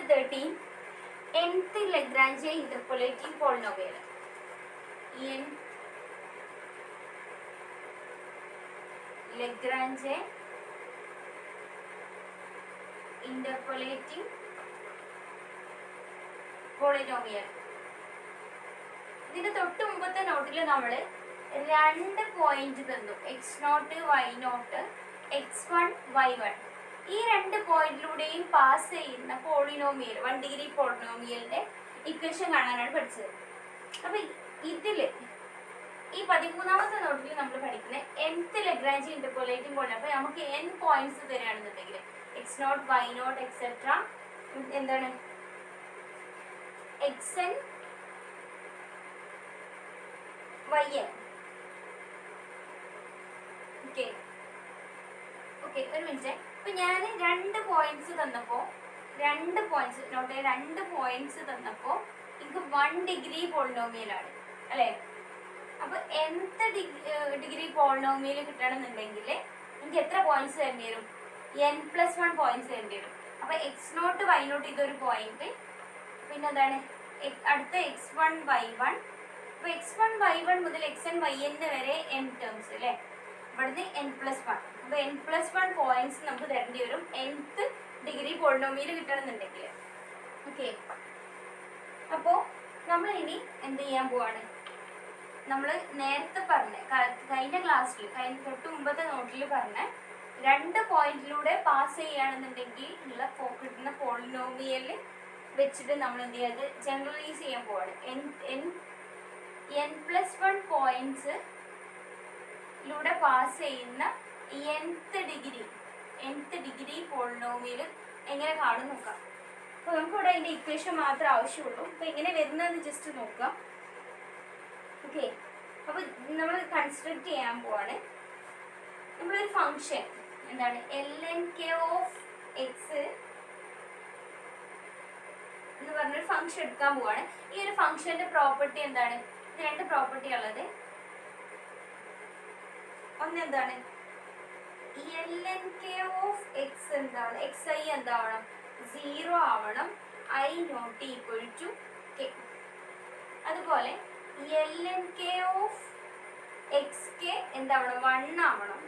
13 nth Lagrange interpolating polynomial. n Lagrange interpolating polynomial. ഇതിന്റെ തൊട്ട് മുമ്പത്തെ നോട്ടിൽ നമ്മൾ രണ്ട് പോയിന്റ് തന്നു, x0 y0 x1 y1. ഈ രണ്ട് പോയിന്റിലൂടെയും പാസ് ചെയ്യുന്ന പോളിനോമിയൽ 1 ഡിഗ്രി പോളിനോമിയലിന്റെ ഇക്വേഷൻ കാണാനാണ് പഠിച്ചത്. അപ്പൊ ഇതില് ഈ 13ാമത്തെ നോട്ടിൽ നമ്മൾ പഠിക്കുന്നത് nth ലഗ്രാഞ്ച് ഇന്റർപോളേറ്റിംഗ് പോളിനോമിയൽ. അപ്പൊ നമുക്ക് n പോയിന്റ്സ് തരാണെന്നുണ്ടെങ്കിൽ x0 y0 എക്സെട്ര എന്താണ് xn yn. ഓക്കെ ഒരു മിനിറ്റ്. അപ്പൊ ഞാൻ രണ്ട് പോയിന്റ്സ് തന്നപ്പോ രണ്ട് പോയിന്റ്സ് തന്നപ്പോ എനിക്ക് 1 ഡിഗ്രി പോളിനോമിയലാണ് അല്ലെ. അപ്പൊ nth ഡിഗ്രി പോളിനോമിയൽ കിട്ടണമെന്നുണ്ടെങ്കിൽ എനിക്ക് എത്ര പോയിന്റ്സ് തരേണ്ടി വരും? n+1 പോയിന്റ്സ് തരേണ്ടി വരും. അപ്പൊ x0 y0 ഇതൊരു പോയിന്റ്, പിന്നെ എന്താണ് അടുത്ത x1 y1. അപ്പൊ x1 y1 മുതൽ xn yn വരെ n ടേംസ് അല്ലേ. ഇവിടുന്ന് n+1. അപ്പൊ n+1 പോയിന്റ്സ് നമുക്ക് തരേണ്ടി വരും nth ഡിഗ്രി പോളിനോമിയൽ കിട്ടണമെന്നുണ്ടെങ്കിൽ. ഓക്കെ, അപ്പോൾ നമ്മൾ ഇനി എന്ത് ചെയ്യാൻ പോവാണ്? നമ്മൾ നേരത്തെ പറഞ്ഞ കഴിഞ്ഞ ക്ലാസ്സിൽ തൊട്ട് മുമ്പത്തെ നോട്ടിൽ പറഞ്ഞ രണ്ട് പോയിന്റിലൂടെ പാസ് ചെയ്യുകയാണെന്നുണ്ടെങ്കിൽ ഉള്ള കിട്ടുന്ന പോളിനോമിയൽ വെച്ചിട്ട് നമ്മൾ എന്ത് ചെയ്യാത് ജനറലൈസ് ചെയ്യാൻ പോവാണ്. n+1 പോയിന്റ്സ് ലൂടെ പാസ് ചെയ്യുന്ന nth ഡിഗ്രി പോളിനോമിയൽ എങ്ങനെ കാണും നോക്കാം. അപ്പോൾ നമുക്കിവിടെ അതിൻ്റെ ഇക്വേഷൻ മാത്രമേ ആവശ്യമുള്ളൂ. അപ്പോൾ എങ്ങനെ വരുന്നതെന്ന് ജസ്റ്റ് നോക്കാം. ഓക്കെ, അപ്പോൾ നമ്മൾ കൺസ്ട്രക്ട് ചെയ്യാൻ പോവാണ്. നമ്മളൊരു ഫംഗ്ഷൻ എന്താണ് lnk ഓഫ് എക്സ് എന്ന് പറഞ്ഞൊരു ഫംഗ്ഷൻ എടുക്കാൻ പോവാണ്. ഈ ഒരു ഫംഗ്ഷന്റെ പ്രോപ്പർട്ടി എന്താണ്? ഇത് രണ്ട് പ്രോപ്പർട്ടി ഉള്ളത്. ഒന്ന് എന്താണ്? lnk ഓഫ് എക്സ് എന്താണ്? xi എന്താവണം? 0 ആവണം, i not equal to k. അതുപോലെ lnk ഓഫ് xk എന്താവണം? 1 ആവണം.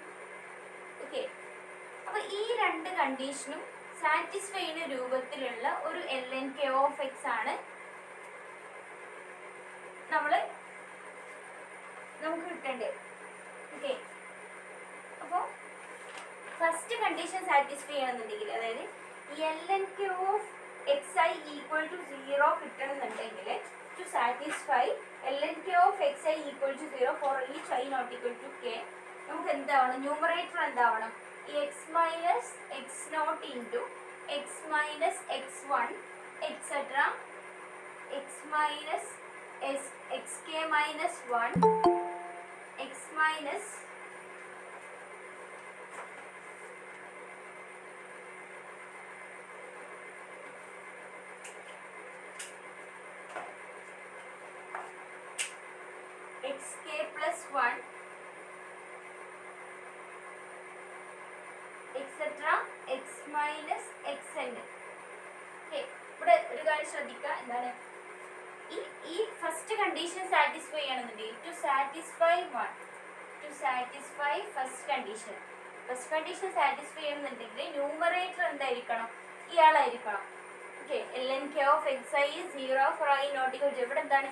ഓക്കെ, അപ്പൊ ഈ രണ്ട് കണ്ടീഷനും സാറ്റിസ്ഫൈ ചെയ്യുന്ന രൂപത്തിലുള്ള ഒരു lnk ഓഫ് എക്സ് ആണ് നമുക്ക് കിട്ടേണ്ടത്. ഓക്കെ, അപ്പോൾ ഫസ്റ്റ് കണ്ടീഷൻ സാറ്റിസ്ഫൈ ചെയ്യണമെന്നുണ്ടെങ്കിൽ, അതായത് lnk of xi equal to 0 കിട്ടണമെന്നുണ്ടെങ്കിൽ, to satisfy lnk of xi equal to 0 for each i not equal to k, നമുക്ക് എന്താവണം? ന്യൂമറേറ്റർ എന്താവണം? x minus x naught into x minus x1 etcetera x minus xk minus 1 x minus xk plus 1 etcetera x minus xn. ഇവിടെ ഒരു കാര്യം ശ്രദ്ധിക്കുക, എന്താണ് ഈ first condition satisfy ചെയ്യണമെന്നുണ്ടെങ്കിൽ to satisfy first condition satisfy ചെയ്യണമെന്നുണ്ടെങ്കിൽ ന്യൂമറേറ്റർ എന്തായിരിക്കണം? ഇയാളായിരിക്കണം. Okay, lnk of xi 0 for i not equal to, ഇവിടെ എന്താണ്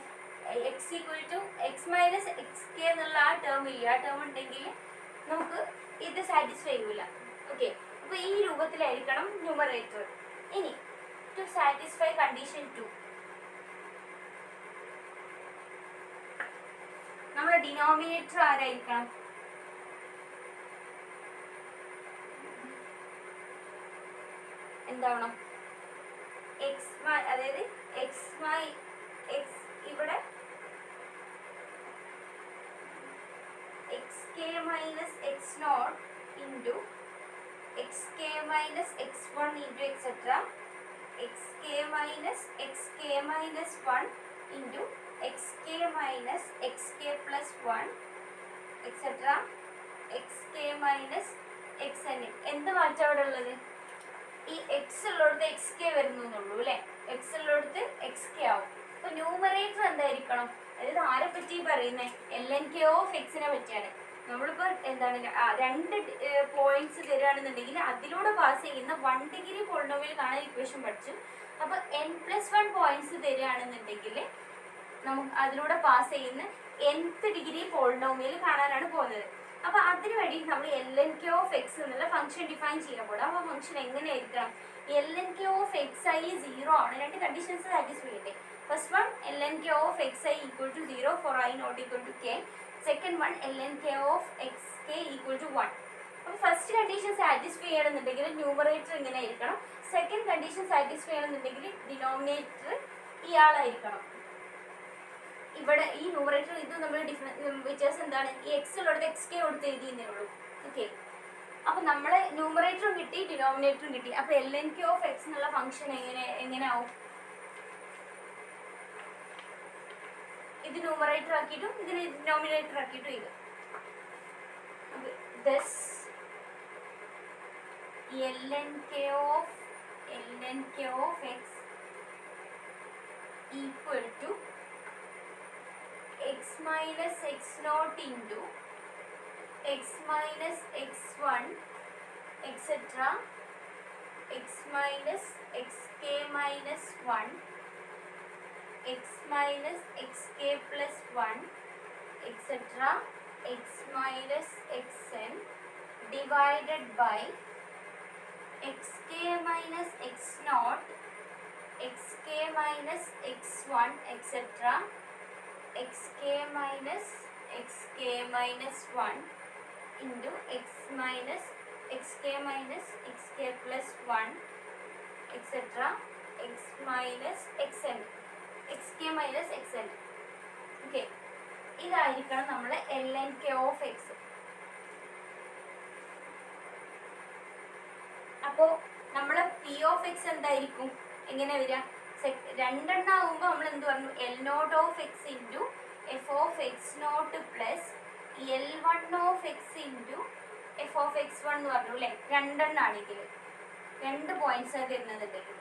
x equal to x minus xk എന്നുള്ള ആ ടേം ഇല്ല. ആ ടേം ഉണ്ടെങ്കിൽ നമുക്ക് ഇത് സാറ്റിസ്ഫൈ ചെയ്യൂല. ഓക്കെ, അപ്പോൾ ഈ രൂപത്തിലായിരിക്കണം ന്യൂമറേറ്റർ. ഇനി ടു സാറ്റിസ്ഫൈ കണ്ടീഷൻ 2, നമ്മുടെ ഡിനോമിനേറ്റർ ആരായിരിക്കണം? എന്താവണം? അതായത് ഇവിടെ xk minus x naught into xk minus x1 into etcetera xk minus xk minus 1 into xk minus xk plus 1 etcetera xk minus xn. എന്ത് മാറ്റം അവിടെ ഉള്ളത്? ഈ എക്സ് ഉള്ളിടത്ത് എക്സ് കെ വരുന്നുള്ളൂ അല്ലേ, എക്സ് ഉള്ളിടത്ത് എക്സ് കെ ആവും. അപ്പൊ ന്യൂമറേറ്റർ എന്തായിരിക്കണം, അതായത് ആരെ പറ്റി പറയുന്നത്, എൽ എൻ കെ ഓഫ് എക്സിനെ പറ്റിയാണ്. നമ്മളിപ്പോൾ എന്താണ് രണ്ട് പോയിന്റ്സ് തരികയാണെന്നുണ്ടെങ്കിൽ അതിലൂടെ പാസ് ചെയ്യുന്ന 1 ഡിഗ്രി പോളിനോമിയൽ കാണാൻ ഇക്വേഷൻ പഠിച്ചു. അപ്പോൾ n+1 പോയിന്റ്സ് തരികയാണെന്നുണ്ടെങ്കിൽ നമുക്ക് അതിലൂടെ പാസ് ചെയ്യുന്ന nth ഡിഗ്രി പോളിനോമിയൽ കാണാനാണ് പോകുന്നത്. അപ്പോൾ അതിന് വേണ്ടി നമ്മൾ L N K of X എന്നുള്ള ഫംഗ്ഷൻ ഡിഫൈൻ ചെയ്യാൻ പോകും. അപ്പോൾ ഫംഗ്ഷൻ എങ്ങനെയായിരിക്കണം, L N K of X I 0 ആണ്, രണ്ട് കണ്ടീഷൻസ് സാറ്റിസ്ഫൈ ചെയ്യണ്ടേ. First one L N K of X I equal to 0 for I not equal to K. Second one L N K of X K equal to 1. അപ്പോൾ first condition satisfy ചെയ്യണമെന്നുണ്ടെങ്കിൽ numerator ഇങ്ങനെ ആയിരിക്കണം. Second condition satisfy ചെയ്യണമെന്നുണ്ടെങ്കിൽ denominator ഇയാളായിരിക്കണം. ഇവിടെ ഈ numerator ഇത് നമ്മൾ വ്യത്യാസം എന്താണ്, ഈ എക്സ് ഉള്ളത് എക്സ് കെ കൊടുത്ത് എഴുതിയെന്നേ ഉള്ളൂ. ഓക്കെ, അപ്പൊ നമ്മളെ ന്യൂമറേറ്ററും കിട്ടി ഡിനോമിനേറ്ററും കിട്ടി. അപ്പൊ L N K of X എന്നുള്ള ഫംഗ്ഷൻ എങ്ങനെ ആവും, ഇത് ന്യൂമറേറ്റർ ആക്കിയിട്ടും ഇതിന് ഡിനോമിനേറ്റർ ആക്കിയിട്ടും ഇത്. Thus ln k of x equal to x minus x naught into x minus x1 etc. x minus xk minus 1 x minus xk plus 1 etc. x minus xn divided by xk minus x naught xk minus x1 etc. xk minus xk minus 1 into x minus xk minus xk plus 1 etc. x minus xn xk minus xn. Okay, ഇതായിരിക്കണം നമ്മളെ L N K of X. അപ്പോൾ നമ്മളെ P of X എന്തായിരിക്കും, എങ്ങനെ വരിക, രണ്ടെണ്ണം ആകുമ്പോൾ നമ്മൾ എന്ത് പറഞ്ഞു, L naught of X into F of X naught plus L1 of X into F of X one എന്ന് പറഞ്ഞു അല്ലേ. രണ്ടെണ്ണം ആണെങ്കിൽ 2 പോയിന്റ്സ് ആണ് തരുന്നതുണ്ടെങ്കിൽ,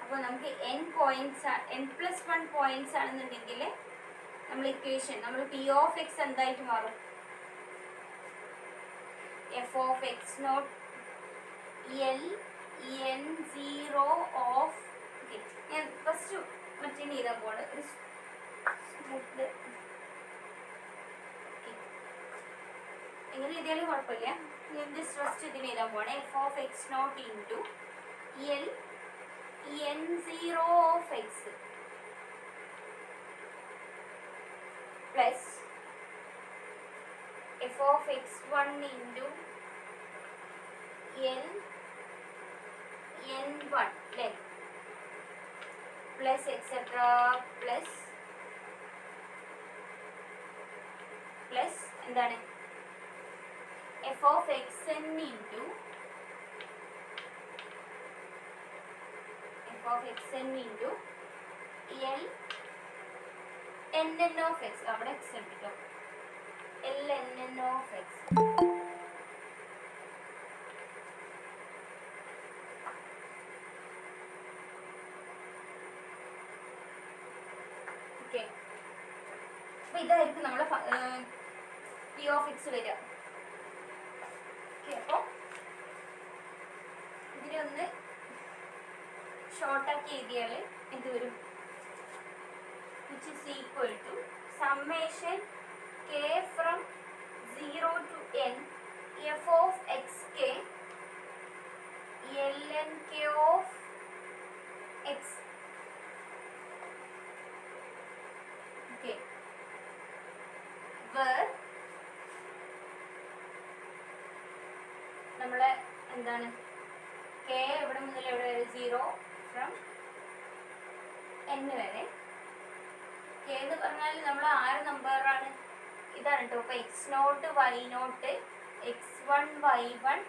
അപ്പോൾ നമുക്ക് n+1 പോയിന്റ്സ് ആണെന്നുണ്ടെങ്കിൽ നമ്മൾ ഇക്വേഷൻ നമ്മൾ പി ഓഫ് എക്സ് എന്തായിട്ട് മാറും, F of X naught Ln0 of. ഞാൻ ഫസ്റ്റ് മറ്റേ ചെയ്താൽ പോണ് ഒരു സ്മൂത്ത് എങ്ങനെ എഴുതിയാലും കുഴപ്പമില്ല. ഞാൻ ജസ്റ്റ് ഫസ്റ്റ് ഇതിന് എഴുതാൻ പോണേ, F of X naught into Ln0 of X plus f of x1 into n1 like plus etc. plus എന്താണ് f of xn into ln of x, അവിടെ x എടുത്തോ, ln of x. ഓക്കെ, അപ്പൊ ഇതായിരിക്കും നമ്മളെ P of X വരിക. Okay, അപ്പോൾ ഇതിനെ ഒന്ന് ഷോർട്ടാക്കി എഴുതിയാൽ എന്ത് വരും, which is equal to summation k from 0 to n f of xk ln k of x. Okay, where നമ്മളെ എന്താണ് k എവിടെ മുതൽ എവിടെ വരെ, 0 from n വരെ. കെ എന്ന് പറഞ്ഞാൽ നമ്മൾ ആറ് നമ്പറാണ്, ഇതാണ് കേട്ടോ. അപ്പോൾ X not why not x1 y1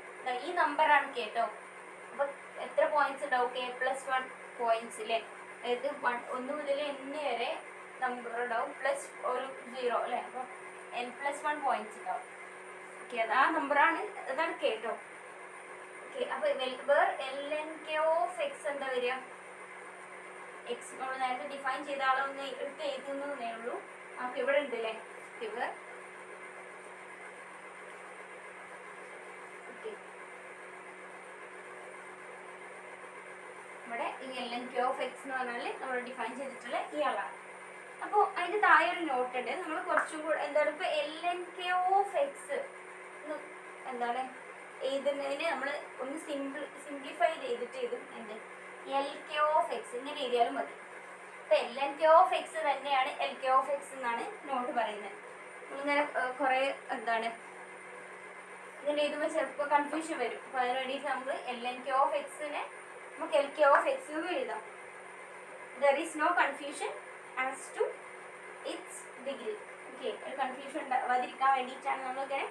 ഈ നമ്പറാണ് കേട്ടോ. അപ്പോൾ എത്ര പോയിന്റ്സ് ഉണ്ടാവും, k+1 പോയിന്റ്സ് അല്ലേ, അതായത് 1 മുതൽ n വരെ നമ്പർ ഉണ്ടാവും പ്ലസ് ഒരു 0 അല്ലേ. അപ്പോൾ n+1 പോയിന്റ്സ് ഉണ്ടാവും. ഓക്കെ, അത് ആ നമ്പറാണ്, അതാണ് കേട്ടോ. ഓക്കെ, അപ്പൊ വേർ lnk ഓഫ് എക്സ് എന്താ വരിക? എക്സ് നമ്മൾ നേരത്തെ ഡിഫൈൻ ചെയ്ത ആളൊന്ന് എടുത്ത് എഴുതുന്നതേ ഉള്ളൂ. നമുക്ക് ഇവിടെ ഉണ്ട് അല്ലേ ഇവർ. ഇവിടെ ഈ lnk ഓഫ് എക്സ് എന്ന് പറഞ്ഞാൽ നമ്മൾ ഡിഫൈൻ ചെയ്തിട്ടുള്ള ഇയാളാണ്. അപ്പോൾ അതിന്റെ താഴെ ഒരു നോട്ട് ഉണ്ട്. നമ്മൾ കുറച്ചും കൂടെ എന്താണ് ഇപ്പൊ lnk ഓഫ് എക്സ് എന്താണ് എഴുതുന്നതിന് നമ്മൾ ഒന്ന് സിംപ്ലിഫൈ ചെയ്തിട്ട് എഴുതും. എന്ത് lk ഓഫ് എക്സ് ഇങ്ങനെ എഴുതിയാലും മതി. ഇപ്പൊ lnk ഓഫ് എക്സ് തന്നെയാണ് lk ഓഫ് എക്സ് എന്നാണ് നോട്ട് പറയുന്നത്. ഇങ്ങനെ കുറെ എന്താണ് ഇങ്ങനെ എഴുതുമ്പോൾ ചിലപ്പോൾ കൺഫ്യൂഷൻ വരും. അപ്പൊ അതിന് വേണ്ടിയിട്ട് നമുക്ക് lnk ഓഫ് എക്സിനെ നമുക്ക് lk ഓഫ് എക്സ് എന്ന് എഴുതാം. There is no confusion as to its degree. Okay, ഒരു കൺഫ്യൂഷൻ ഉണ്ടാവാതിരിക്കാൻ വേണ്ടിയിട്ടാണ് നമ്മളിങ്ങനെ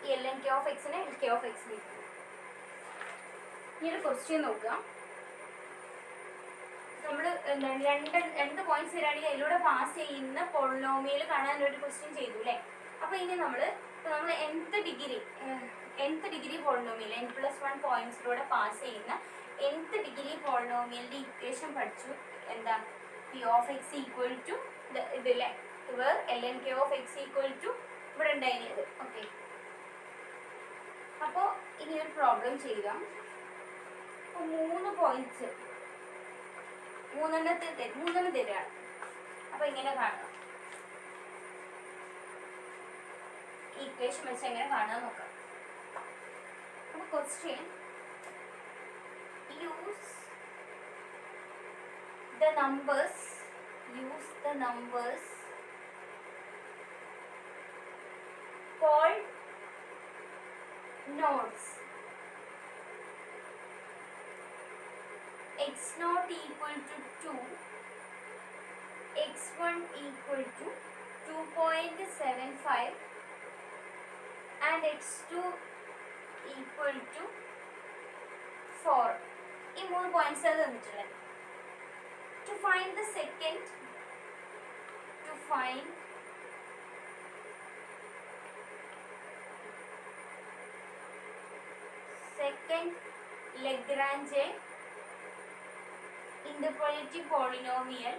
ഈ lnk ഓഫ് എക്സിനെ lk ഓഫ് എക്സ് എഴുതുന്നത്. ഇനി ഒരു ക്വസ്റ്റ്യൻ നോക്കുക. നമ്മൾ രണ്ട് പോയിന്റ്സ് തരാണെങ്കിൽ അതിലൂടെ പാസ് ചെയ്യുന്ന പോളിനോമിയൽ കാണാൻ ഒരു ക്വസ്റ്റ്യൻ ചെയ്തു അല്ലേ. അപ്പോൾ ഇനി നമ്മൾ nth ഡിഗ്രി പോളിനോമിയൽ n+1 പോയിന്റ്സിലൂടെ പാസ് ചെയ്യുന്ന nth ഡിഗ്രി പോളിനോമിയലിന്റെ ഇക്വേഷൻ പഠിച്ചു. എന്താ p of x equal to ഇതില്ലേ ഇവർ lnk of x equal to ഇവിടെ ഉണ്ടായിരുന്നത്. ഓക്കെ, അപ്പോൾ ഇനി ഒരു പ്രോബ്ലം ചെയ്യുക. അപ്പോൾ 3 പോയിന്റ്സ് മൂന്നെണ്ണം തരാണ്. അപ്പോൾ ഇങ്ങനെ കാണുക, ഈക്വേഷൻ വെച്ച് എങ്ങനെ കാണാൻ നോക്കാം. അപ്പോൾ question use the numbers called nodes. x0 equal to 2, x1 equal to 2.75 and x2 equal to 4. ഈ 3 പോയിന്റ്സ് അത് തന്നിട്ടുള്ളത്. To find the second Lagrange interpolating polynomial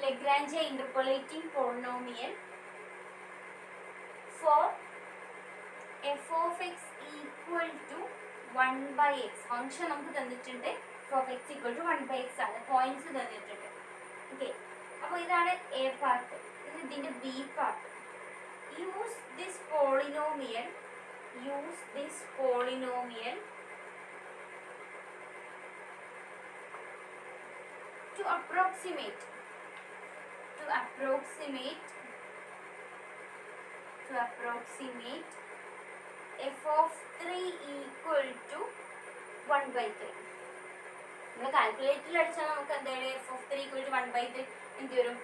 Lagrange interpolating polynomial for f of x equal to 1 by x. Function നമുക്ക് തന്നിട്ടുണ്ട്. f of x equal to 1 by x ആണ്. Points തന്നിട്ടുണ്ട്. Okay, അപ്പോൾ ഇതാണ് A part. ഇതിന്റെ B part. Use this polynomial to approximate f of 3 equal to 1 by 3. നമ്മൾ കാൽക്കുലേറ്ററിൽ അടിച്ചാൽ നമുക്ക് എന്താണ് f of 3 equal to 1 by 3 എന്ത് വരും?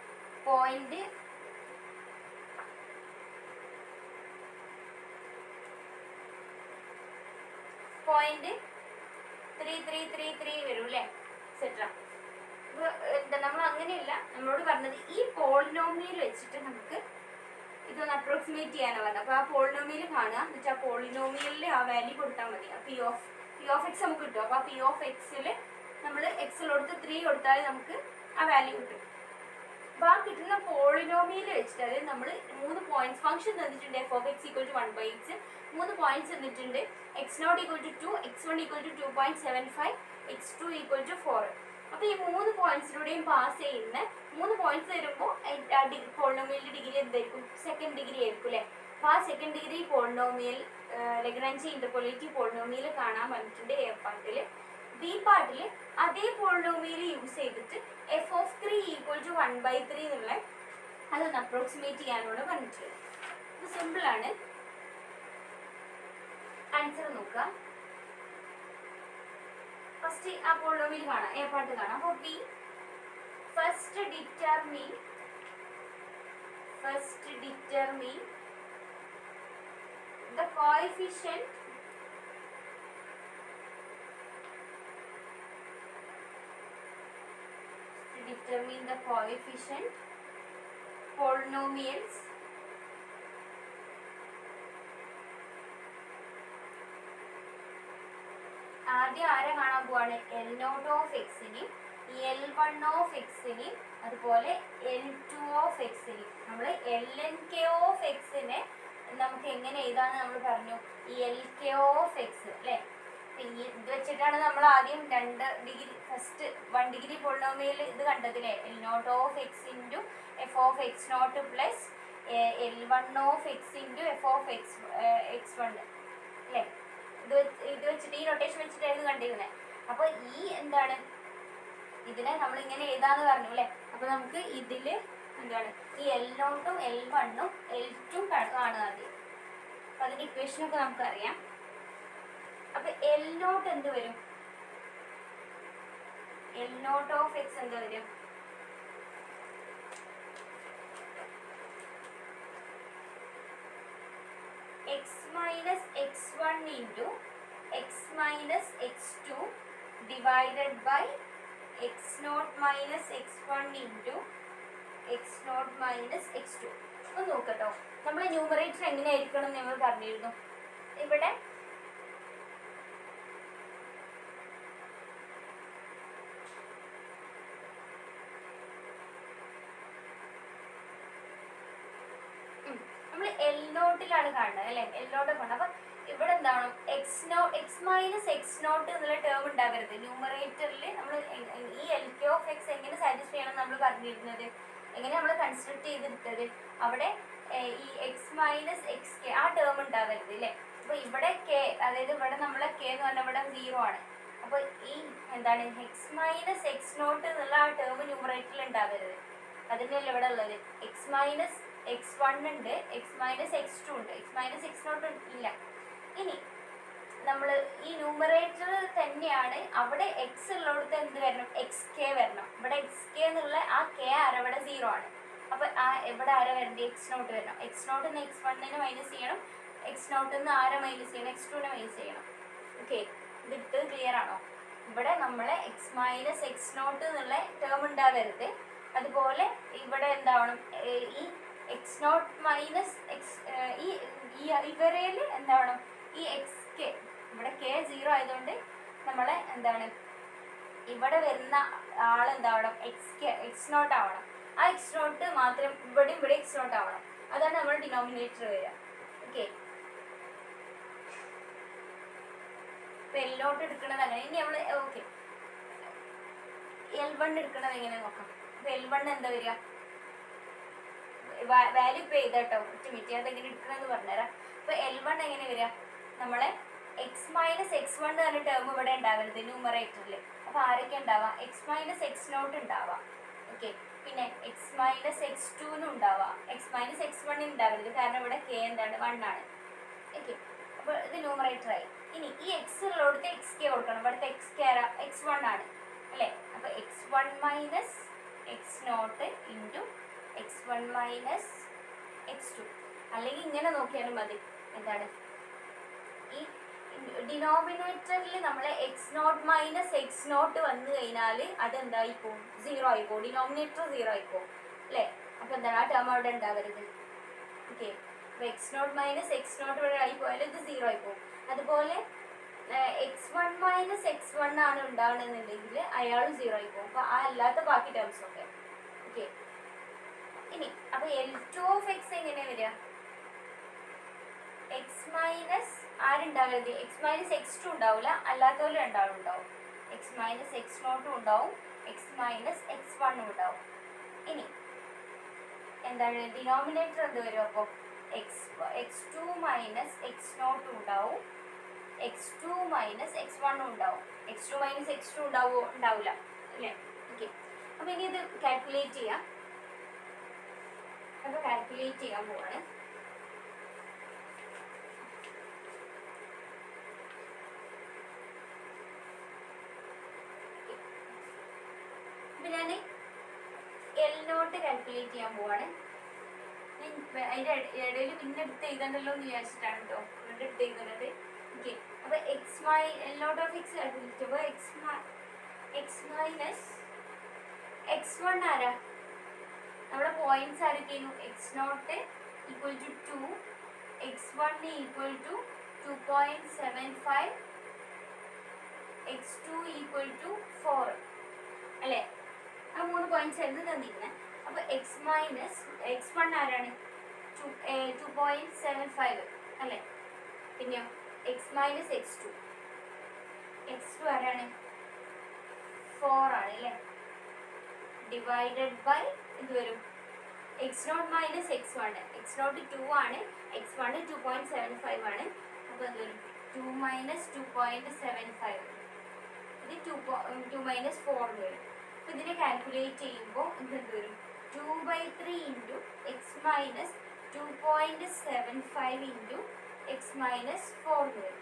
0.3333 വരും അല്ലേ, എക്സെട്ര. എന്താ നമ്മൾ അങ്ങനെയല്ല, നമ്മളോട് പറഞ്ഞത് ഈ പോളിനോമിയൽ വെച്ചിട്ട് നമുക്ക് ഇതൊന്ന് അപ്രോക്സിമേറ്റ് ചെയ്യാനാണ് പറഞ്ഞത്. അപ്പോൾ ആ പോളിനോമിയൽ കാണുക, എന്നിട്ട് ആ പോളിനോമിയലിൽ ആ വാല്യൂ കൊടുത്താൽ മതി. ആ പി ഓഫ് എക്സ് നമുക്ക് കിട്ടും. അപ്പോൾ ആ പി ഓഫ് എക്സിൽ നമ്മൾ എക്സിലോടുത്ത് 3 കൊടുത്താൽ നമുക്ക് ആ വാല്യൂ കിട്ടും. അപ്പോൾ ആ കിട്ടുന്ന പോളിനോമിയൽ വെച്ചിട്ട് അതായത് നമ്മൾ 3 പോയിന്റ്സ് ഫംഗ്ഷൻ തന്നിട്ടുണ്ട്. f of x equal to 1 by x 3 points തന്നിട്ടുണ്ട്. x0 equal to 2, x1 equal to 2.75, x2 equal to 4. അപ്പോൾ ഈ 3 പോയിന്റ്സിലൂടെയും പാസ് ചെയ്യുന്ന 3 പോയിന്റ്സ് വരുമ്പോൾ പോളിനോമിയലിന്റെ ഡിഗ്രി എന്തായിരിക്കും? സെക്കൻഡ് ഡിഗ്രി ആയിരിക്കും അല്ലേ. അപ്പോൾ ആ second degree polynomial Lagrange interpolative polynomial കാണാൻ പറഞ്ഞിട്ടുണ്ട് എ പാർട്ടിൽ. ബി പാർട്ടിൽ അതേ പോളിനോമിയൽ യൂസ് ചെയ്തിട്ട് f of 3 equal to 1 by 3 എന്നുള്ള അതൊന്ന് അപ്രോക്സിമേറ്റ് ചെയ്യാനോട് പറഞ്ഞിട്ടുള്ളത്. ഇത് സിമ്പിളാണ്. ആൻസർ നോക്കുക. ഫസ്റ്റ് ആ പോളിനോമിയൽ കാണാം, എ പാർട്ട് കാണാം. അപ്പോൾ B first determine the coefficient determine the coefficient polynomials ആദ്യം ആരെ കാണാൻ പോവാണ്? L0 ഓഫ് എക്സിനെയും L1 ഓഫ് എക്സിനെയും അതുപോലെ L2 ഓഫ് എക്സിനെയും. നമ്മൾ LNK ഓഫ് എക്സിനെ നമുക്ക് എങ്ങനെ എഴുതാന്ന് നമ്മൾ പറഞ്ഞു, ഈ LK ഓഫ് എക്സ് അല്ലേ. ഇത് വെച്ചിട്ടാണ് നമ്മൾ ആദ്യം 2 ഡിഗ്രി ഫസ്റ്റ് 1 ഡിഗ്രി പോളിനോമിയൽ ഇത് കണ്ടതില്ലേ, L0 of X into F of X naught plus L1 of X into F of x one അല്ലേ. ഇത് വെച്ചിട്ട് ഈ നൊട്ടേഷൻ വെച്ചിട്ടായിരുന്നു കണ്ടിരുന്നത്. അപ്പോൾ ഈ എന്താണ് ഇതിനെ നമ്മൾ ഇങ്ങനെ എഴുതാന്ന് പറഞ്ഞു അല്ലേ. അപ്പോൾ നമുക്ക് ഇതിൽ എന്താണ് ഈ L0ഉം L1ഉം L2ഉം കാണുക ആദ്യം. അപ്പോൾ അതിൻ്റെ ഇക്വേഷനൊക്കെ നമുക്കറിയാം. അപ്പോൾ L0 എന്ത് വരും? L0 ഓഫ് എക്സ് എന്താ വരും? x minus x1 into x minus x2 divided by x0 minus x1 into x0 minus x2. ഒന്ന് നോക്കട്ടോ, നമ്മൾ ന്യൂമറേറ്റർ എങ്ങനെയായിരിക്കണം എന്ന് നമ്മൾ പറഞ്ഞിരുന്നു. ഇവിടെ നമ്മൾ L0ലാണ് കാണുന്നത് അല്ലേ, L0 കാണുന്നത്. അപ്പം ഇവിടെ എന്താണ് x മൈനസ് x0 എന്നുള്ള ടേം ഉണ്ടാകരുത് ന്യൂമറേറ്ററിൽ. നമ്മൾ ഈ LK ഓഫ് എക്സ് എങ്ങനെ സാറ്റിസ്ഫൈ ചെയ്യണം നമ്മൾ പറഞ്ഞിരുന്നത്, എങ്ങനെ നമ്മൾ കൺസ്ട്രക്ട് ചെയ്തെടുത്തത്, അവിടെ ഈ എക്സ് മൈനസ് എക്സ് കെ ആ ടേം ഉണ്ടാകരുത് അല്ലേ. അപ്പോൾ ഇവിടെ കെ, അതായത് ഇവിടെ നമ്മളെ കെ എന്ന് പറഞ്ഞാൽ ഇവിടെ 0 ആണ്. അപ്പോൾ ഈ എന്താണ് എക്സ് മൈനസ് x0 എന്നുള്ള ആ ടേം ന്യൂമറേറ്ററിൽ ഉണ്ടാകരുത്. അതിൻ്റെയല്ല ഇവിടെ ഉള്ളത്. എക്സ് മൈനസ് x1 ഉണ്ട്, എക്സ് മൈനസ് x2 ഉണ്ട്, എക്സ് മൈനസ് x0 ഇല്ല. ഇനി നമ്മൾ ഈ ന്യൂമറേറ്റർ തന്നെയാണ്, അവിടെ എക്സ് ഉള്ളിടത്ത് എന്ത് വരണം? എക്സ് കെ വരണം. ഇവിടെ എക്സ് കെ എന്നുള്ള ആ കെ ആര ഇവിടെ 0 ആണ്. അപ്പോൾ ആ എവിടെ ആര വരേണ്ടത്? x0 വരണം. x0 നിന്ന് x1 മൈനസ് ചെയ്യണം, x0 നിന്ന് ആരെ മൈനസ് ചെയ്യണം? x2 മൈനസ് ചെയ്യണം. ഓക്കെ, ഇതിട്ട് ക്ലിയർ ആണോ? ഇവിടെ നമ്മളെ എക്സ് മൈനസ് x0 എന്നുള്ള ടേം ഉണ്ടാവരുത്. അതുപോലെ ഇവിടെ എന്താവണം? ഈ x0 മൈനസ് എക്സ് ഇവരേൽ എന്താവണം? ഈ എക്സ് കെ, ഇവിടെ കെ 0 ആയതുകൊണ്ട് നമ്മളെ എന്താണ് ഇവിടെ വരുന്ന ആളെന്താവണം? x0 ആവണം. ആ x0 മാത്രം ഇവിടെ x0 ആവണം. അതാണ് നമ്മുടെ ഡിനോമിനേറ്റർ വരിക. ഓക്കെ, ഇപ്പം L0 എടുക്കണത് അങ്ങനെ. ഇനി നമ്മൾ ഓക്കെ L1 എടുക്കണത് എങ്ങനെ നോക്കാം. അപ്പോൾ L1 എന്താ വരിക? വാല്യൂ ഇപ്പോൾ ചെയ്തേട്ടോ, ഒറ്റമിറ്റി അതെങ്ങനെ എടുക്കണമെന്ന് പറഞ്ഞുതരാം. അപ്പോൾ L1 എങ്ങനെ വരിക? നമ്മളെ എക്സ് മൈനസ് x1 എന്ന ടേം ഇവിടെ ഉണ്ടാവരുത് ന്യൂമറേറ്ററിൽ. അപ്പോൾ ആരൊക്കെ ഉണ്ടാവുക? എക്സ് മൈനസ് x0 ഉണ്ടാവുക. ഓക്കെ, പിന്നെ എക്സ് മൈനസ് x2 ഉണ്ടാവുക. എക്സ് മൈനസ് x1 ഉണ്ടാവരുത്, കാരണം ഇവിടെ കെ എന്താണ്? 1 ആണ്. ഓക്കെ, അപ്പോൾ ഇത് ന്യൂമറേറ്ററായി. ഇനി ഈ എക്സ് ഉള്ളിടത്ത് എക്സ് കെ കൊടുക്കണം. ഇവിടുത്തെ എക്സ് കെ x1 ആണ് അല്ലേ. അപ്പോൾ x1 minus x0 into x1 minus x2, അല്ലെങ്കിൽ ഇങ്ങനെ നോക്കിയാലും മതി. എന്താണ് ഈ ഡിനോമിനേറ്ററിൽ നമ്മൾ x0 മൈനസ് x0 വന്നു കഴിഞ്ഞാൽ അതെന്തായിപ്പോവും? 0 ആയിപ്പോവും. ഡിനോമിനേറ്റർ 0 ആയിപ്പോവും അല്ലേ. അപ്പോൾ എന്താണ് ആ ടേം അവിടെ ഉണ്ടാവരുത്. ഓക്കെ, അപ്പോൾ x0 മൈനസ് x0 ഇവിടെ ആയിപ്പോയാൽ ഇത് 0 ആയിപ്പോവും. അതുപോലെ x1 മൈനസ് x1 ആണ് ഉണ്ടാവണമെന്നുണ്ടെങ്കിൽ അയാൾ 0 ആയിപ്പോവും. അപ്പോൾ ആ അല്ലാത്ത ബാക്കി ടേംസൊക്കെ. ഓക്കെ, ഇനി അപ്പോൾ L2 ഓഫ് എക്സ് എങ്ങനെ വരിക? എക്സ് മൈനസ് ആരുണ്ടാവരുത്? എക്സ് മൈനസ് x2 ഉണ്ടാവില്ല, അല്ലാത്തവർ രണ്ടാളും ഉണ്ടാവും. എക്സ് മൈനസ് x0 ഉണ്ടാവും, എക്സ് മൈനസ് x1 ഉണ്ടാവും. ഇനി എന്താണ് ഡിനോമിനേറ്റർ എന്ത് വരും? അപ്പോൾ x2 മൈനസ് x0 ഉണ്ടാവും, x2 മൈനസ് x1 ഉണ്ടാവും. x2 മൈനസ് x2 ഉണ്ടാവുമോ? ഉണ്ടാവില്ല അല്ലേ. ഓക്കെ, അപ്പോൾ ഇനി ഇത് കാൽക്കുലേറ്റ് ചെയ്യാം. അപ്പോൾ കാൽക്കുലേറ്റ് ചെയ്യാൻ പോവാണ്. അപ്പം ഞാൻ L0 കാൽക്കുലേറ്റ് ചെയ്യാൻ പോവാണ്. അതിൻ്റെ ഇടയിൽ പിന്നെ എടുത്ത് എഴുതണ്ടല്ലോ എന്ന് വിചാരിച്ചിട്ടാണ് കേട്ടോ ഇവിടെ എടുത്ത് എഴുതുന്നത്. ഓക്കെ, അപ്പോൾ L0 ഓഫ് എക്സ് കാൽക്കുലേറ്റ് ചെയ്യുമ്പോൾ എക്സ് മൈനസ് x1 ആരാ? നമ്മുടെ പോയിന്റ്സ് ആരൊക്കെയായിരുന്നു? x0 equal to 2, x1 equal to 2.75, x2 equal to 4 അല്ലേ? ആ 3 പോയിന്റ്സ് ആയിരുന്നു തന്നിരിക്കുന്നത്. അപ്പോൾ x1 ആരാണ്? 2.75 അല്ലേ? പിന്നെയോ x2 ആരാണ്? 4 ആണ് അല്ലേ? ഡിവൈഡഡ് ബൈ എന്ത് വരും? x0 minus x1. x0 2 ആണ്, x1 2.75 ആണ്. അപ്പോൾ എന്ത് വരും? 2 മൈനസ് 2.75, ഇത് 2 മൈനസ് 4 വരും. അപ്പോൾ ഇതിനെ കാൽക്കുലേറ്റ് ചെയ്യുമ്പോൾ എന്ത് വരും? 2/3 into x minus 2.75 into x minus 4 വരും.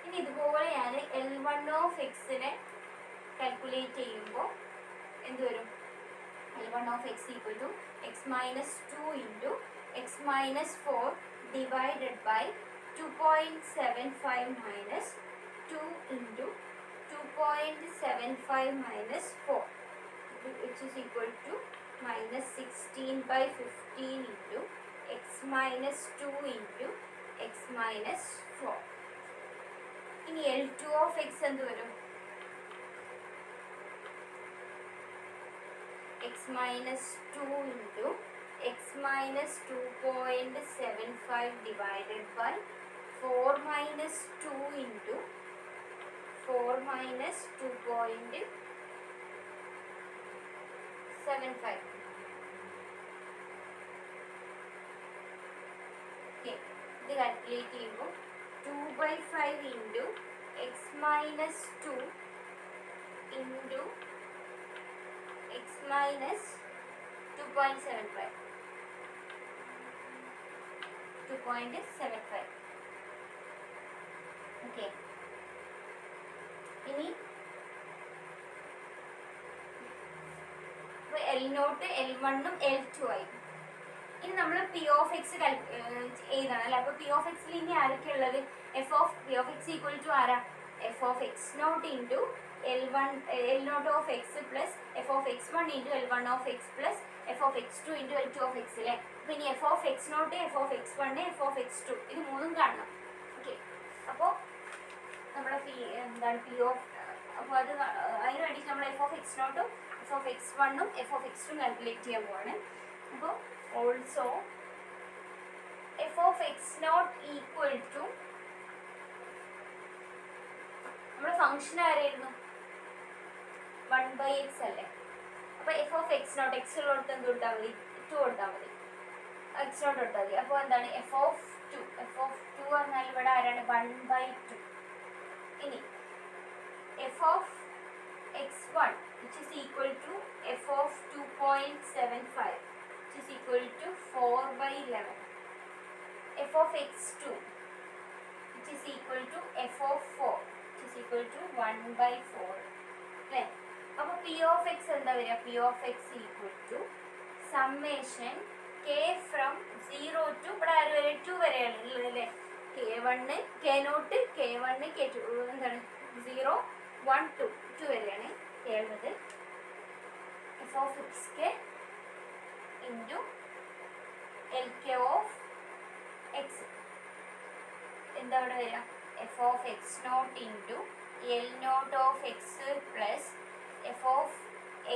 ഇനി ഇതുപോലെ ഞാൻ L1 ഓഫ് എക്സിനെ കാൽക്കുലേറ്റ് ചെയ്യുമ്പോൾ എന്ത് വരും? L1 of x equal to x minus 2 into x minus 4 divided by 2.75 minus 2 into 2.75 minus 4, which is equal to minus 16/15 into x minus 2 into x minus 4. ഇനി L2 of x എന്ത് വരും? x minus 2 into x minus 2.75 divided by 4 minus 2 into 4 minus 2.75. Okay, ഇത് calculate ചെയ്യുമ്പോൾ 2/5 into x minus 2 into x minus 2.75. Okay. ഇനി L0 L1 L2 ആയി. ഇനി നമ്മൾ P of x എഴുതണം അല്ലേ? അപ്പോൾ P of x ഇനി ആരൊക്കെ ഉള്ളത്? F of P of x equal to ആരാ? F of x0 ഇൻറ്റു L0 of x പ്ലസ് F of x1 ഇൻറ്റു L1 of x പ്ലസ് F of x2 ഇൻറ്റു L2 of x അല്ലേ? അപ്പോൾ ഇനി F of x0, F of x1, F of x2 ഇത് മൂന്നും കാണണം. ഓക്കെ, അപ്പോൾ നമ്മുടെ എന്താണ് P of, അപ്പോൾ അത് അതിന് വേണ്ടിയിട്ട് നമ്മൾ F of x0, F of x1, F of x2 calculate ചെയ്യാൻ പോവാണ്. അപ്പോൾ also F of x0 equal to നമ്മുടെ ഫംഗ്ഷൻ ആരായിരുന്നു? 1/x അല്ലേ? അപ്പോൾ F of x0 x ഉള്ളിടത്ത് എന്ത് കൊടുത്താൽ മതി? 2 കൊടുത്താൽ മതി, x0 കൊടുത്താൽ മതി. അപ്പോൾ എന്താണ് F of 2 പറഞ്ഞാൽ ഇവിടെ ആരാണ്? 1/2. ഇനി F of x1 which is equal to F of 2.75 which is equal to 4/11. F of x2 which is equal to F of 4 which is equal to 1/4 അല്ലേ? അപ്പോൾ P of x എന്താ വരിക? P of x equal to summation k from 0 to ഇവിടെ ആര് വരെ? 2 വരെയാണ് ഉള്ളത് അല്ലേ? K1 K0 K1 K2 എന്താണ്? 0 1 2 വരെയാണ് ഉള്ളത്. F of xk into Lk of x എന്താ ഇവിടെ വരിക? F of x0 into L0 of x plus F of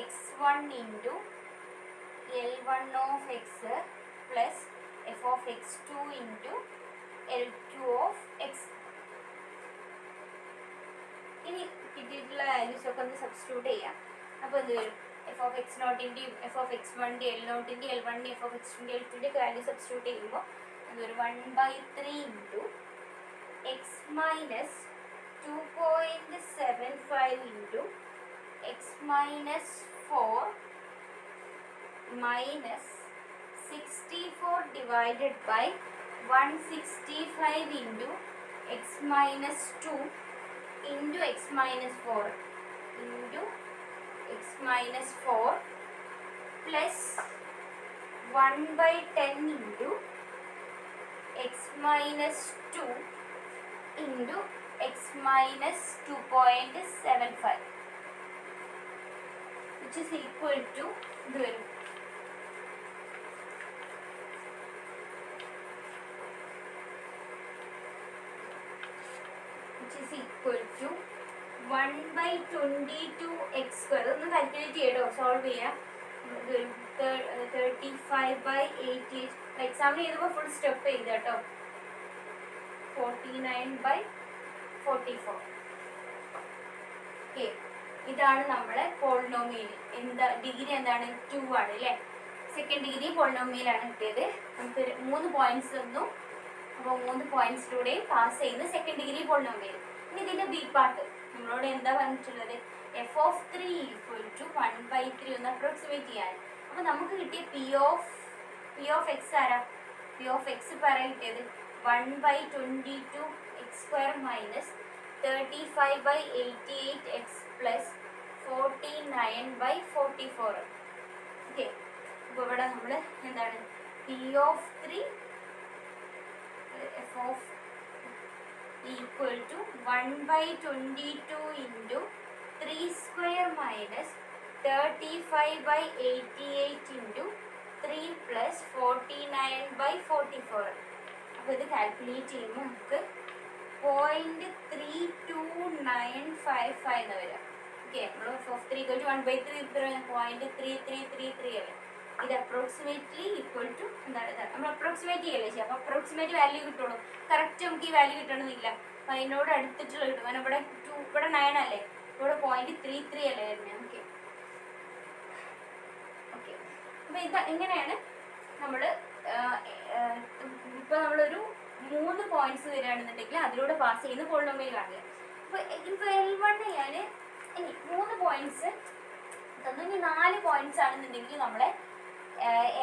x1 into L1 of x plus F of x2 into L2 of x. ഇനി കിട്ടിയിട്ടുള്ള values ഒക്കെ ഒന്ന് substitute ചെയ്യാം. അപ്പോൾ എന്ത് വരും? F of x0ൻ്റെയും F of x1ൻ്റെയും L0ൻ്റെയും L1ൻ്റെയും F of x2ൻ്റെയും L2ൻ്റെയും വാല്യൂ സബ്സ്റ്റിറ്റ്യൂട്ട് ചെയ്യുമ്പോൾ അതൊരു 1/3 into x minus 2.75 into x minus 4 minus 64 divided by 165 into x minus 2 into x minus 4 into x minus 4 plus 1/10 into x minus 2 into x minus 2.75. which is equal to ഇത് വരും which is equal to 1/22x². ഒന്ന് calculate ചെയ്യട്ടോ, solve ചെയ്യാം. 35/88. എക്സാമിന് ചെയ്തപ്പോൾ full step ചെയ്ത് കേട്ടോ. 49/44. Okay, ഇതാണ് നമ്മളെ പോളിനോമിയൽ. എന്താ ഡിഗ്രി എന്താണ്? 2 ആണ് അല്ലേ. സെക്കൻഡ് ഡിഗ്രി പോളിനോമിയലാണ് കിട്ടിയത്. നമുക്ക് 3 പോയിന്റ്സ് തന്നു. അപ്പോൾ 3 പോയിന്റ്സിലൂടെ പാസ് ചെയ്യുന്ന സെക്കൻഡ് ഡിഗ്രി പോളിനോമിയൽ. ഇനി ഇതിന്റെ ബി പാർട്ട് നമ്മളോട് എന്താ പറഞ്ഞിട്ടുള്ളത്? f(3) = 1/3 ഒന്ന് അപ്രോക്സിമേറ്റ് ചെയ്യാൻ. അപ്പോൾ നമുക്ക് കിട്ടിയ p of x ആരാ? p of x പറയാൻ കിട്ടിയത് 1/22x² minus 35/88x plus 49/44. Okay, അപ്പോൾ ഇവിടെ നമ്മൾ എന്താണ് p(3) f equal to 1/22 into 3² minus 35/88 into 3 plus 49/44. അപ്പോൾ ഇത് കാൽക്കുലേറ്റ് ചെയ്യുമ്പോൾ നമുക്ക് 0.3295 എന്ന് വരാം. ഓക്കെ, നമ്മൾ f(3) = 1/3 0.3333 വരെ. ഇത് അപ്രോക്സിമേറ്റ്ലി ഈക്വൽ ടു എന്താണ്? നമ്മൾ അപ്രോക്സിമേറ്റ് ചെയ്യല്ലേ ചെയ്യാം. അപ്പോൾ അപ്രോക്സിമേറ്റ് വാല്യൂ കിട്ടുള്ളൂ. കറക്റ്റ് നമുക്ക് ഈ വാല്യൂ കിട്ടണമെന്നില്ല. അപ്പോൾ അതിനോട് അടുത്തിട്ടുള്ള കിട്ടും. കാരണം ഇവിടെ 9 അല്ലേ, ഇവിടെ 0.33 അല്ലേ വരുന്നത്. ഓക്കെ ഓക്കെ, അപ്പോൾ ഇത് ഇങ്ങനെയാണ് നമ്മൾ ഇപ്പോൾ നമ്മളൊരു 3 പോയിന്റ്സ് വരികയാണെന്നുണ്ടെങ്കിൽ അതിലൂടെ പാസ് ചെയ്യുന്ന പോളിനോമിയൽ കാണില്ല. അപ്പോൾ L1 ഞാൻ ഇനി 3 പോയിന്റ്സ് തന്നു. ഇനി 4 പോയിന്റ്സ് ആണെന്നുണ്ടെങ്കിൽ നമ്മളെ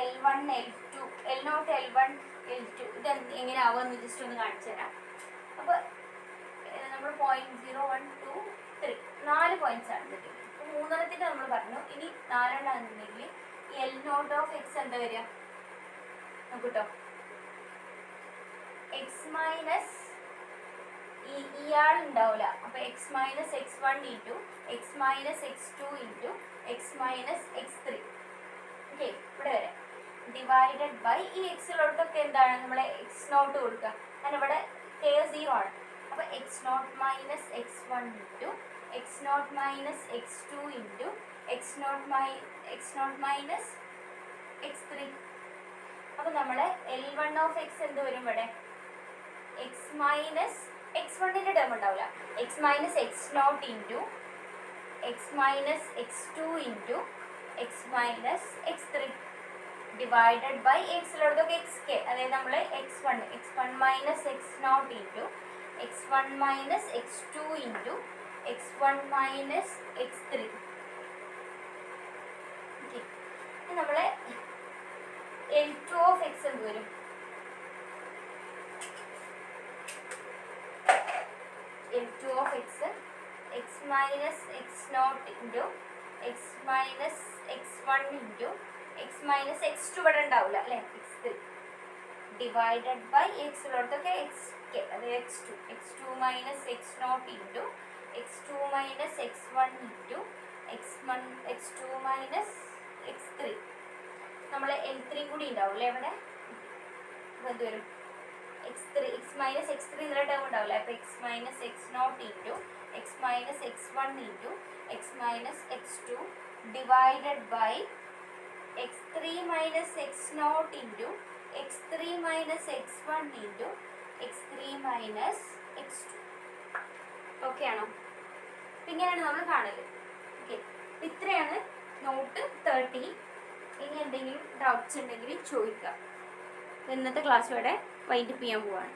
L1 L2 L0 L1 L2 ഇത് എങ്ങനെ ആവുമെന്ന് ജസ്റ്റ് ഒന്ന് കാണിച്ചു തരാം. അപ്പോൾ നമ്മൾ 0.0123 4 പോയിന്റ്സ് ആണെന്നുണ്ടെങ്കിൽ ഇപ്പോൾ 3 നമ്മൾ പറഞ്ഞു. ഇനി 4 ആണെന്നുണ്ടെങ്കിൽ L0 of x എന്താ വരിക നോക്കൂട്ടോ? x മൈനസ് ഇയാൾ ഉണ്ടാവില്ല. അപ്പോൾ x minus x1 into x minus x2 into x minus x3. Okay, ഇവിടെ വരെ ഡിവൈഡഡ് ബൈ ഈ എക്സിലോട്ടൊക്കെ എന്താണ് നമ്മൾ x0 കൊടുക്കുക. കാരണം ഇവിടെ k0 ആണ്. അപ്പോൾ x0 minus x1 into x0 minus x2 into x0 minus x3. അപ്പോൾ നമ്മൾ L1 of x എന്ത് വരും? ഇവിടെ x മൈനസ് x1ൻ്റെ ടേം ഉണ്ടാവില്ല. x minus x0 into x minus x2 into x minus x3 divided by എക്സിലോടത്തൊക്കെ xk, അതായത് നമ്മൾ x1 minus x0 into x1 minus x2 into x1 minus x3. Okay, നമ്മളെ L2 of x എന്ത് വരും? L2 of x x minus x0 into x minus x1 into x minus x2 ഇവിടെ ഉണ്ടാവില്ല അല്ലേ, x3 divided by എക്സിലോടത്തൊക്കെ xk, അതായത് x2 minus x0 into x2 minus x1 into x2 minus x3. നമ്മൾ L3 കൂടി ഉണ്ടാവില്ലേ ഇവിടെ? അപ്പോൾ എന്ത് വരും? x മൈനസ് x3 എന്നുള്ള ടേം ഉണ്ടാവില്ല. അപ്പോൾ x minus x0 into x minus x1 into x minus x2 divided by x3 minus x0 into x3 minus x1 into x3 minus x2. Okay ആണോ? ഇങ്ങനെയാണ് നമ്മൾ കാണല്. ഓക്കെ, ഇത്രയാണ് നോട്ട് 30. ഇനി എന്തെങ്കിലും ഡൗട്ട്സ് ഉണ്ടെങ്കിൽ ചോദിക്കാം. ഇന്നത്തെ ക്ലാസ് ഇവിടെ വൈൻഡപ്പ് ചെയ്യാൻ പോവാണ്.